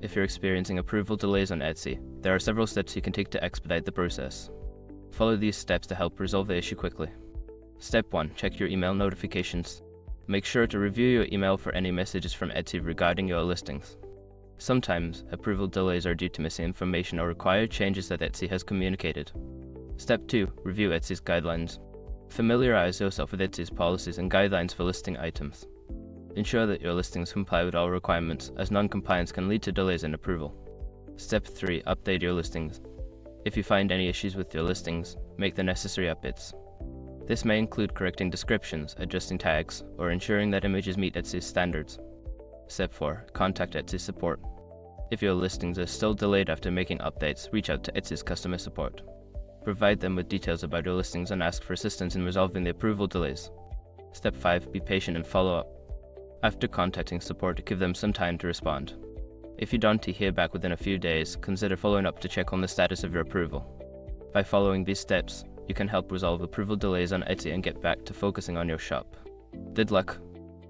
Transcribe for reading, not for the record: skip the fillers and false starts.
if you're experiencing approval delays on Etsy, there are several steps you can take to expedite the process. Follow these steps to help resolve the issue quickly. Step 1. Check your email notifications. Make sure to review your email for any messages from Etsy regarding your listings. Sometimes, approval delays are due to missing information or required changes that Etsy has communicated. Step 2. Review Etsy's guidelines. Familiarize yourself with Etsy's policies and guidelines for listing items. Ensure that your listings comply with all requirements, as non-compliance can lead to delays in approval. Step 3. Update your listings. If you find any issues with your listings, make the necessary updates. This may include correcting descriptions, adjusting tags, or ensuring that images meet Etsy's standards. Step 4. Contact Etsy support. If your listings are still delayed after making updates, reach out to Etsy's customer support. Provide them with details about your listings and ask for assistance in resolving the approval delays. Step 5. Be patient and follow up. After contacting support, give them some time to respond. If you don't hear back within a few days, consider following up to check on the status of your approval. By following these steps, you can help resolve approval delays on Etsy and get back to focusing on your shop. Good luck!